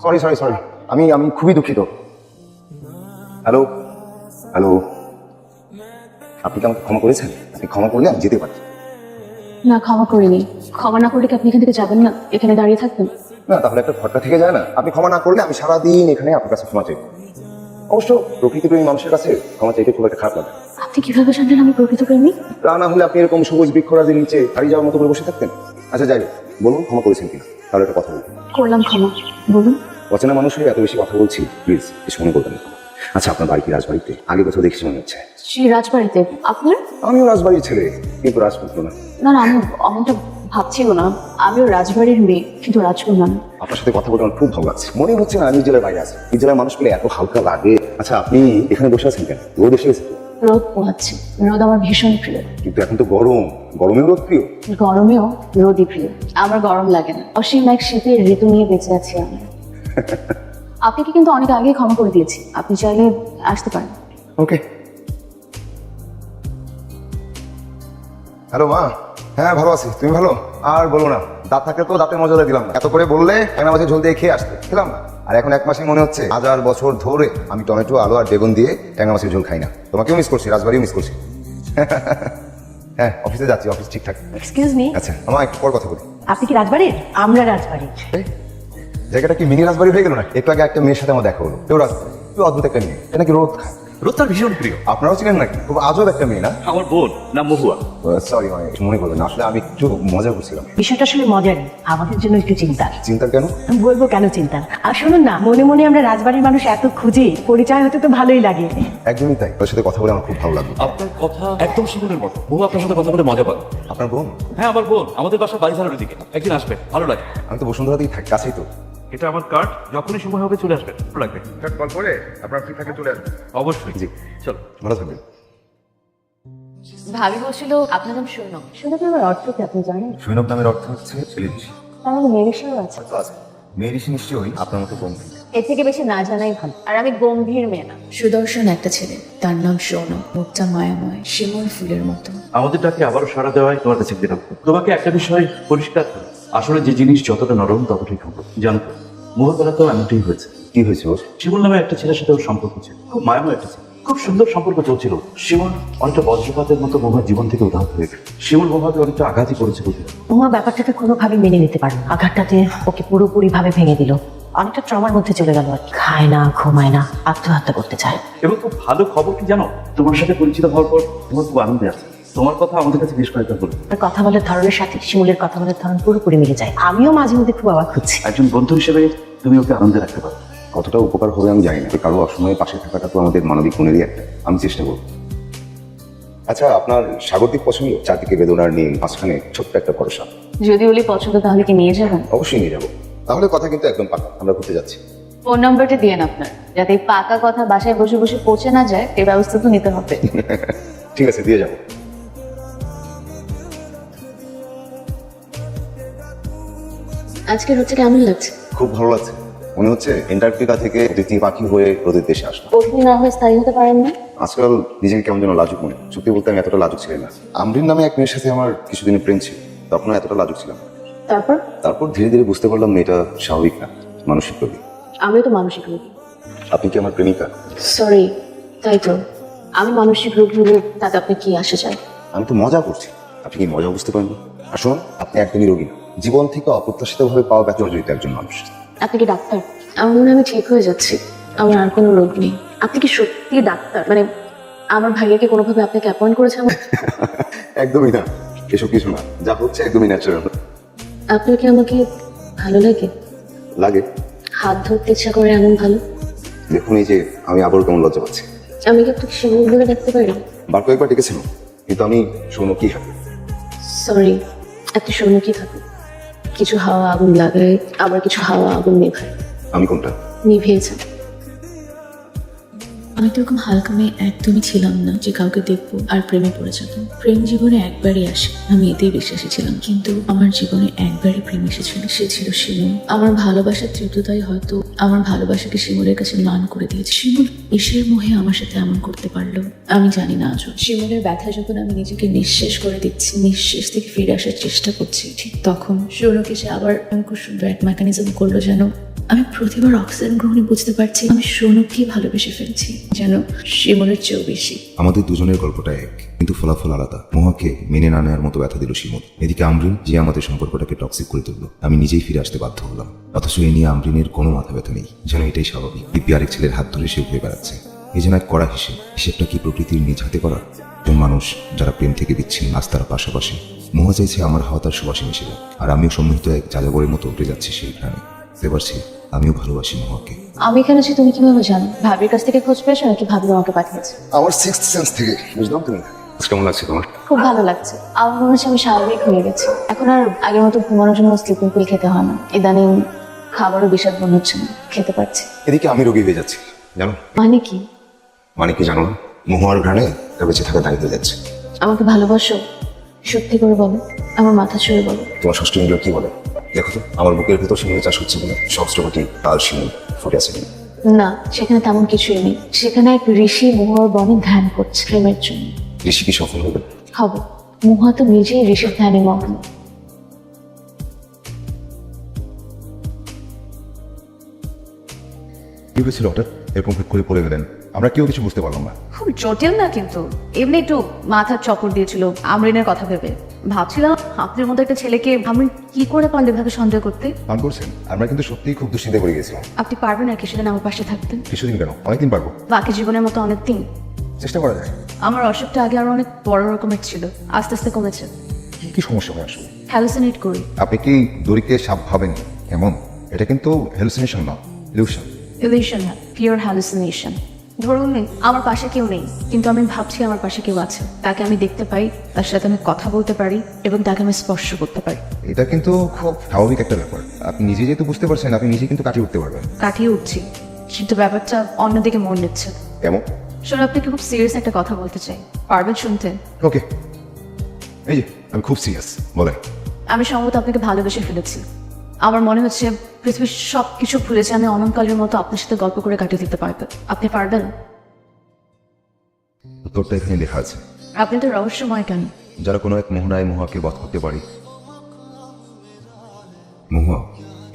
Sorry sorry sorry, আমি আমি খুবই দুঃখিত। হ্যালো হ্যালো, আপনি কি আমাকে ক্ষমা করেছেন? আপনি ক্ষমা করলে আমি যেতে পারি। না, ক্ষমা করিনি। ক্ষমা না করলে কি আপনি এখান থেকে যাবেন না? এখানে দাঁড়িয়ে থাকবেন? না, তাহলে একটা ঘটনা থেকে যায় না। আপনি ক্ষমা না করলে আমি সারাদিন এখানে আপনার কাছে ক্ষমা চাই। অবশ্য প্রকৃতিপ্রেমী মানুষের কাছে ক্ষমা চাইতে খুব একটা খারাপ লাগে। আপনি কিভাবে জানলেন আমি প্রকৃত প্রেমী? তা না হলে আপনি এরকম সবুজ বৃক্ষরাজির নিচে হারিয়ে যাওয়ার মতো করে বসে থাকতেন। আচ্ছা যাই হোক, বলুন ক্ষমা করেছেন কিনা, তাহলে একটা কথা বলুন। করলাম ক্ষমা, বলুন। অচেনা মানুষ হয়ে এত বেশি কথা বলছি, প্লিজ কিছু মনে করবেন না। আচ্ছা, আপনার বাড়ি কি রাজবাড়িতে? আগে কোথাও দেখেছি মনে হচ্ছে। সেই রাজবাড়িতে। আপনার? আমিও রাজবাড়ির ছেলে, কিন্তু রাজপুত্র না। না না, আমি অমনটা ভাবছিও না। আমিও রাজবাড়ির মেয়ে, কিন্তু রাজকুমার না। আপনার সাথে কথা বলতে আমার খুব ভালো লাগছে। মনে হচ্ছে না আমি জেলার বাইরে আছি। এই জেলার মানুষগুলো এত হালকা লাগে। আচ্ছা, আপনি এখানে বসে আছেন কেন? রোদ এসে গেছে তো? রোদ পোহাচ্ছে। রোদ আমার ভীষণ প্রিয়। কিন্তু এখন তো গরম, গরমেও রোদ প্রিয়। গরমেও রোদই প্রিয়। আমার গরম লাগে না। অসীম এক শীতের ঋতু নিয়ে বেঁচে আছি আমি। আপনাকে কিন্তু অনেক আগেই ক্ষমা করে দিয়েছি, আপনি চাইলে আসতে পারেন। ওকে। হ্যালো মা। হ্যাঁ ভালো আছি, তুমি ভালো? আর বলো না, দাঁত থাকলে তো দাঁতের মজা দিলাম না। এত করে বললে ট্যাংরা মাছের ঝোল দিয়ে খেয়ে আসতে, খেলাম না। আর এখন 1 মাসে মনে হচ্ছে 1000 বছর ধরে আমি টমেটো, আলু আর বেগুন দিয়ে ট্যাংরা মাছের ঝোল খাই না। তোমাকেও মিস করছি, রাজবাড়িও মিস করছি। হ্যাঁ, অফিসে যাচ্ছি, অফিস ঠিকঠাক। এক্সকিউজ মি, আচ্ছা আমার একটু পর কথা বলি। আপনি কি রাজবাড়ির? আমরা রাজবাড়ির। জায়গাটা কি মিনি রাজবাড়ি হয়ে গেল না? একটু আগে একটা মেয়ের সাথে আমার দেখা হলো, কেউ রাজবাড়ি, তুই অদ্ভুত একটা মেয়ে। এটা নাকি রোদ খায়। রোদ তার ভীষণ প্রিয়। আপনারাও ছিলেন নাকি? খুব আজব একটা মেয়ে না? আমার বোন নাম মহুয়া। সরি, মনে করবেন না, আসলে আমি একটু মজা করছিলাম। বিষয়টা আসলে মজার, আমাদের জন্য একটু চিন্তার। চিন্তার কেন? বলবো কেন চিন্তার। আর শুনুন না, মনে মনে আমরা রাজবাড়ির মানুষ এত খুঁজি, পরিচয় হতে তো ভালোই লাগে। একদমই তাই, তোর সাথে কথা বলে আমার খুব ভালো লাগলো। আপনার কথা একদম শিমুলের মতো। বহু আপনার সাথে কথা বলে মজা পাবে। আপনার বোন? হ্যাঁ, আমার বোন। আমাদের বাসা বাড়িধারার দিকে। একদিন আসবে, ভালো লাগে। আমি তো বসুন্ধরাতেই থাকি, কাছেই তো। এটা আমার কার্ড, যখনই সময় হবে চলে আসবে, ভালো লাগবে। কল করে আপনার ফ্রি থাকলে চলে আসবেন। অবশ্যই। জি। চলো। ভালো থাকবেন। ভাবি বলছিল আপনার নাম সৈনব। সৈনব নামের অর্থ কি আপনি জানেন? সৈনব নামের অর্থ হচ্ছে ছেলে ঋষি। তার মানে মেয়ে ঋষিও আছে। মেয়ে ঋষি নিশ্চয়ই আপনার মতো গম্ভীর। এর থেকে বেশি না জানাই ভালো। আর আমি গম্ভীর মেয়ে না। সুদর্শন একটা ছেলে, তার নাম সৌনব। মুখটা মায়াময়, শিমুল ফুলের মতো। আমাদের ডাকে আবারও সাড়া দেওয়ায় তোমার কাছে বিরক্ত। তোমাকে একটা বিষয় পরিষ্কার করো। আসলে যে জিনিস যতটা নরম ততটাই খবর। জানো তো, মোহবেলা তো এমনটাই হয়েছে। কি হয়েছে ওর? শিমুল নামে একটা ছেলের সাথে ওর সম্পর্ক ছিল। খুব মায়াময় একটা ছেলে, খুব সুন্দর সম্পর্ক চলছিল। শিমুল অনেকটা বজ্রপাতের মতো মহুয়ার জীবন থেকে উদাহরণ হয়ে গেল। শিমুল মহুয়াকে অনেকটা আঘাতই করেছে বুঝলে। তোমার ব্যাপারটাকে কোনোভাবে মেনে নিতে পারো। আঘাতটাতে ওকে পুরোপুরি ভাবে ভেঙে দিল। অনেকটা ট্রমার মধ্যে চলে গেল আর কি। খায় না, ঘুমায় না, আত্মহত্যা করতে চায়। এবং খুব ভালো খবর কি জানো, তোমার সাথে পরিচিত হওয়ার পর তোমার খুব আনন্দে আছে। তোমার কথা আমাদের কাছে বেশ কয়েকবার বলে। আর কথা বলার ধরনের সাথে শিমুলের কথা বলার ধরন পুরোপুরি মিলে যায়। আমিও মাঝে মধ্যে খুব অবাক হচ্ছি। একজন বন্ধু হিসেবে তুমি ওকে আনন্দে রাখতে পারো। কতটা উপকার হবে আমি জানি না, কারো অসময়ে পাশে থাকাটা তো আমাদের মানবিক গুণেরই একটা। আমি চেষ্টা করব। আচ্ছা, আপনার স্বাগতিক পছন্দ? চারদিকে বেদনার নীল, মাঝখানে ছোট্ট একটা ভরসা। যদি বলি পছন্দ, তাহলে কি নিয়ে যাবেন? অবশ্যই নিয়ে যাবো। তাহলে কথা কিন্তু একদম পাকা, আমরা ঘুরতে যাচ্ছি। ফোন নাম্বারটা দিয়েন আপনার, যাতে এই পাকা কথা বাসায় বসে বসে পৌঁছে না যায়, এই ব্যবস্থা তো নিতে হবে। ঠিক আছে, দিয়ে যাবো। আজকে হচ্ছে কেমন লাগছে? খুব ভালো লাগছে। মনে হচ্ছে এন্টার্কটিকা থেকে অতিথি পাখি হয়ে রোদের দেশে আসলাম। অতিথি না হয়ে স্থায়ী হতে পারেন না? আজকাল নিজেকে কেমন যেন লাজুক মনে। সত্যি বলতে আমি এতটা লাজুক ছিলাম না। আমরিন নামে এক মেয়ের সাথে আমার কিছুদিনের প্রেম ছিল, তখন এতটা লাজুক ছিলাম। তারপর? তারপর ধীরে ধীরে বুঝতে পারলাম মেয়েটা স্বাভাবিক না, মানসিক রোগী। আমিও তো মানসিক রোগী। আপনি কি আমার প্রেমিকা? সরি, তাই তো। আমি মানসিক রোগী হলে তাতে আপনি কি আসে যায়? আমি তো মজা করছি, আপনি কি মজা বুঝতে পারেন? আর শুনুন, আপনি একদমই রোগী না, জীবন থেকে অপ্রত্যাশিতভাবে পাওয়া জর্জরিত একজন মানুষ। আপনি কি ডাক্তার? আমার মনে হয় আমি ঠিক হয়ে যাচ্ছি, আমার আর কোনো রোগ নেই। আপনি কি সত্যি ডাক্তার? মানে আমার ভাইয়াকে কোনোভাবে আপনাকে অ্যাপয়েন্ট করেছে আমার? একদমই না, এসব কিছু না, যা হচ্ছে একদমই ন্যাচারাল। আপনার কি আমাকে ভালো লাগে? লাগে। হাত ধরতে ইচ্ছা করে এমন ভালো? দেখুন, এই যে আমি আবারও কেমন লজ্জা পাচ্ছি। আমি কি আপনাকে শিমুল বলে ডাকতে পারি? বার কয়েকবার ডেকেছিল, কিন্তু আমি শোনো কি হবে। সরি, আপনি সৌনকি থাকুন। কিছু হাওয়া আগুন লাগায়, আবার কিছু হাওয়া আগুন নেভায়। আমি কোনটা? নিভিয়েছেন। আমি তো এরকম হালকা মেয়ে একদমই ছিলাম না যে কাউকে দেখবো আর প্রেমে পড়ে যাবো। প্রেম জীবনে একবারই আসে, আমি এতেই বিশ্বাসী ছিলাম। কিন্তু আমার জীবনে একবারই প্রেম এসেছিল, সে ছিল শিমুল। আমার ভালোবাসার তীব্রতাই হয়তো আমার ভালোবাসাকে শিমুলের কাছে ম্লান করে দিয়েছে। শিমুল এসের মোহে আমার সাথে এমন করতে পারলো আমি জানি না আজও। শিমুলের ব্যথা যখন আমি নিজেকে নিঃশেষ করে দিচ্ছি, নিঃশেষ থেকে ফিরে আসার চেষ্টা করছি, ঠিক তখন সৌরভ এসে আবার খুব সুন্দর এক মেকানিজম করলো, যেন আমি প্রতিবার অক্সিজেন গ্রহণে বুঝতে পারছি আমি সৌনককে ভালোবেসে ফেলছি, যেন শিমুলের চেয়েও বেশি। আমাদের দুজনের গল্পটা এক, কিন্তু ফলাফল আলাদা। মহাকে মেনে না নেওয়ার মতো ব্যথা দিল শিমুল। এদিকে আমরিন, যে আমাদের সম্পর্কটাকে টক্সিক করে তুললো, আমি নিজেই ফিরে আসতে বাধ্য হলাম। অথচ এ নিয়ে আমরিনের কোনো মাথা ব্যথা নেই, যেন এটাই স্বাভাবিক। দিব্যি আরেক ছেলের হাত ধরে সে ঘুরে বেড়াচ্ছে। এই যেন এক কড়া হিসেবটা কি প্রকৃতির নিজ হাতে করা? একজন মানুষ যারা প্রেম থেকে বিচ্ছিন্ন, আজ তারা পাশাপাশি। মোহা চাইছে আমার হাওয়া তার সুবাসে মিশে যাক, আর আমিও সম্মোহিত এক যাযাবরের মতো উঠে যাচ্ছি সেই প্রাণে। বুঝতে পারছি আমিও ভালোবাসি মোহাকে। আমি এখানে আছি তুমি কিভাবে জানো? ভাবির কাছ থেকে খোঁজ পেয়েছো নাকি ভাবি আমাকে পাঠিয়েছে? আমার সিক্সথ সেন্স থেকে বুঝলাম তুমি। কেমন লাগছে তোমার? খুব ভালো লাগছে। আমার মনে হচ্ছে আমি স্বাভাবিক হয়ে গেছি। এখন আর আগের মতো ঘুমানোর জন্য স্লিপিং পিল খেতে হয় না। ইদানিং খাবারও বিষাদ মনে হচ্ছে না, খেতে পারছি। এদিকে আমি রোগী হয়ে যাচ্ছি, জানো? মানে কি? মানে কি জানো না? মোহার ঘ্রাণে বেঁচে থাকা দাঁড়িয়ে হয়ে যাচ্ছে। আমাকে ভালোবাসো? সত্যি করে বলো, আমার মাথা ছুঁয়ে বলো। তোমার ষষ্ঠ ইন্দ্রিয় কি বলে? দেখো তো আমার বুকের ভেতর শিমুলের চাষ হচ্ছে কিনা, সহস্রকোটি লাল শিমুল ফুটে আছে কিনা। না, সেখানে তেমন কিছুই নেই। সেখানে এক ঋষি মোহর বনে ধ্যান করছে প্রেমের জন্য। ঋষি কি সফল হবে? হবে। মোহা তো নিজেই ঋষির ধ্যানে মগ্ন। কি হয়েছিল হঠাৎ এরকম হুট করে পড়ে গেলেন? আমরা কেউ কিছু বুঝতে পারলাম না। খুব জটিল না, কিন্তু এমনি একটু মাথার চক্কর দিয়েছিল আমরিনের কথা ভেবে। ভাবছিলাম আপনার মতো একটা ছেলেকে আমরিন কি করে পারলে ভাবে সন্দেহ করতে। পান করছেন? আমরা কিন্তু সত্যিই খুব দুশ্চিন্তা করে গেছিলাম। আপনি পারবেন আর কিছুদিন আমার পাশে থাকতেন? কিছুদিন কেন, অনেকদিন পারবো। বাকি জীবনের মতো অনেক দিন। চেষ্টা করা যায়। আমার অসুখটা আগে আরো অনেক বড় রকমের ছিল, আস্তে আস্তে কমেছে। কি সমস্যা হয় আসলে? হ্যালুসিনেট করি। আপনি কি দড়িকে সাপ ভাবেন এমন? এটা কিন্তু হ্যালুসিনেশন না, ইলিউশন। ইলিউশন না, পিওর হ্যালুসিনেশন। ধরুন আমার পাশে কেউ নেই, কিন্তু আমি ভাবছি আমার পাশে কেউ আছে। তাকে আমি দেখতে পাই, তার সাথে আমি কথা বলতে পারি এবং তাকে আমি স্পর্শ করতে পারি। এটা কিন্তু খুব স্বাভাবিক একটা ব্যাপার। আপনি নিজে যেহেতু বুঝতে পারছেন, আপনি নিজে কিন্তু কাটিয়ে উঠতে পারবেন। কাটিয়ে উঠছি, কিন্তু ব্যাপারটা অন্যদিকে মন নিচ্ছে। কেমন? শোনো, আপনাকে খুব সিরিয়াস একটা কথা বলতে চাই, পারবেন শুনতে? ওকে, এই যে আমি খুব সিরিয়াস, বলেন। আমি সম্ভবত আপনাকে ভালোবেসে ফেলেছি। আমার মনে হচ্ছে পৃথিবীর সব কিছু ভুলেছে আমি অনন্তকালের মতো আপনার সাথে গল্প করে কাটিয়ে দিতে পারবো। আপনি পারবেন? উত্তরটা এখানে লেখা আছে। আপনি তো রহস্যময় কেন? যারা কোনো এক মোহনায় মোহাকে বধ করতে পারে। মোহা,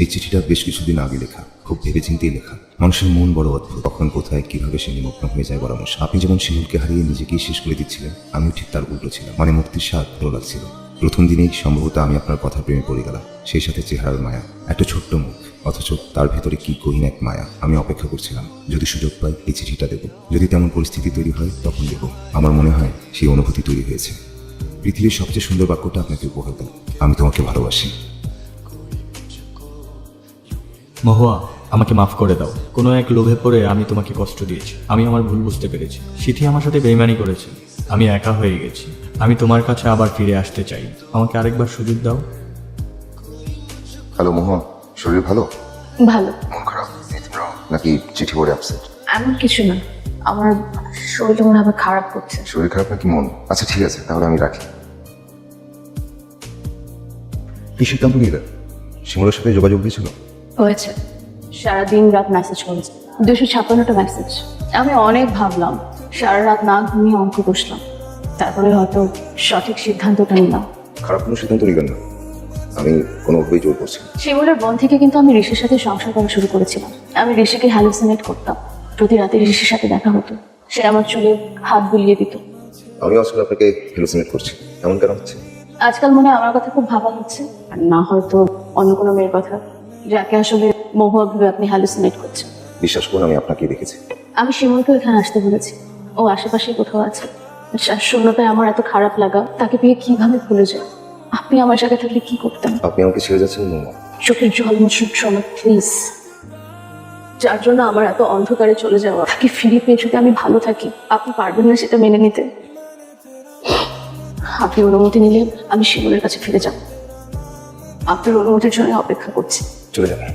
এই চিঠিটা বেশ কিছুদিন আগে লেখা, খুব ভেবেচিন্তেই লেখা। মানুষের মন বড় অদ্ভুত, কখন কোথায় কিভাবে সে নিমগ্ন হয়ে যায় বড় মুশকিল। আপনি যেমন শিমুলকে হারিয়ে নিজেকেই শেষ করে দিচ্ছিলেন, আমিও ঠিক তার উল্টো ছিলাম। মানে মুক্তির স্বাদ ভালো লাগছিল। প্রথম দিনেই সম্ভবত আমি আপনার কথা প্রেমে পড়ে গেলাম। সেই সাথে চেহারার মায়া, একটা ছোট্ট মুখ, অথচ তার ভেতরে কি গহীন এক মায়া। আমি অপেক্ষা করছিলাম, যদি সুযোগ পাই এই চিঠিটা দেবো। যদি তেমন পরিস্থিতি তৈরি হয় তখন দেবো। আমার মনে হয় সেই অনুভূতি তৈরি হয়েছে। পৃথিবীর সবচেয়ে সুন্দর বাক্যটা আপনাকে উপহার দেব, আমি তোমাকে ভালোবাসি। মহুয়া, আমাকে মাফ করে দাও। কোনো এক লোভে পড়ে আমি তোমাকে কষ্ট দিয়েছি। আমি আমার ভুল বুঝতে পেরেছি। সিথি আমার সাথে বেইমানি করেছে। আমি একা হয়ে গেছি। আমি তোমার কাছে আবার ফিরে আসতে চাই। আমাকে আরেকবার সুযোগ দাও। হ্যালো মোহন, শরীর ভালো? ভালো। মন খারাপ নাকি চিঠি পড়ে আপসেট? এমন কিছু না, আমার শরীরটা মনে হবে খারাপ করছে। শরীর খারাপ নাকি মন? আচ্ছা ঠিক আছে, তাহলে আমি রাখি। কি সিদ্ধান্ত নিলেন? শিমুলের সাথে যোগাযোগ দিয়েছিল? হয়েছে, সারাদিন রাত মেসেজ করেছে, 256টা মেসেজ। আমি অনেক ভাবলাম, সারা রাত না ঘুমিয়ে অঙ্ক বসলাম, তারপরে হয়তো সঠিক সিদ্ধান্তটা নিলাম। খারাপ কোনো সিদ্ধান্ত নিবেন না, আমি কোনোভাবেই জোর করছি না। শিমুলের বন থেকে কিন্তু আমি ঋষির সাথে সংসার করা শুরু করেছিলাম। আমি ঋষিকে হ্যালুসিনেট করতাম, প্রতি রাতে ঋষির সাথে দেখা হতো। সে আমার চুলে হাত বুলিয়ে দিত। আমি আসলে আপনাকে হ্যালুসিনেট করছি, এমন কেন হচ্ছে? আজকাল মনে হয় আমার কথা খুব ভাবা হচ্ছে, আর না হয়তো অন্য কোনো মেয়ের কথা, যাকে আসলে মহুয়া ভেবে আপনি হ্যালুসিনেট করছেন। বিশ্বাস করুন, আমি আপনাকেই দেখেছি। আমি শিমুলকে এখানে আসতে বলেছি, ও আশেপাশে কোথাও আছে। শূন্যতায় আমার এত খারাপ লাগা, তাকে পেয়ে কিভাবে ভুলে যায়। আপনি আমার জায়গায় থাকলে কি করতেন? আপনি আমাকে ছেড়ে যাচ্ছেন মোমা? চোখের জল মুছুন সময় প্লিজ। যার জন্য আমার এত অন্ধকারে চলে যাওয়া, তাকে ফিরে পেয়ে যদি আমি ভালো থাকি, আপনি পারবেন না সেটা মেনে নিতে? আপনি অনুমতি নিলে আমি শিমুলের কাছে ফিরে যাব। আপনার অনুমতির জন্য অপেক্ষা করছি। চলে যাবেন?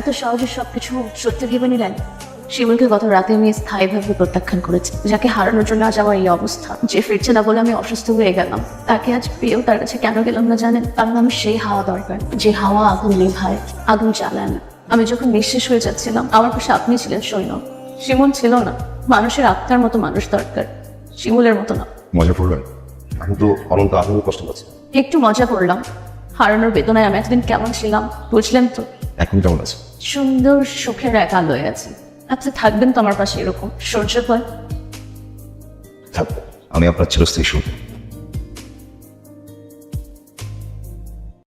এত সহজে সবকিছু সত্যি ভেবে নিলেন? শিমুলকে গত রাতে আমি স্থায়ীভাবে প্রত্যাখ্যান করেছি। যাকে হারানোর জন্য আজ আমার এই অবস্থা, যে ফিরছে না বলে আমি অসুস্থ হয়ে গেলাম, তাকে আজ পেয়েও তার কাছে কেন গেলাম না জানেন? কারণ আমি সেই হাওয়া দরকার, যে হাওয়া আগুন নেভায়, আগুন জ্বালায় না। আমি যখন নিঃশেষ হয়ে যাচ্ছিলাম, আমার পাশে আপনি ছিলেন সৈন্য, শিমুল ছিল না। মানুষের আত্মার মতো মানুষ দরকার, শিমুলের মতো না। মজা করবেন? আমি তো অনন্ত আরো কষ্ট পাচ্ছি। একটু মজা করলাম, হারানোর বেদনায় আমি এতদিন কেমন ছিলাম বুঝলেন তো। এখন কেমন আছে? সুন্দর সুখের এক আলোয় আছি। আপনি থাকবেন তো আমার পাশে এরকম সহ্য হয়? থাকবো। আমি আপনার চিরস্থায়ী সুখ।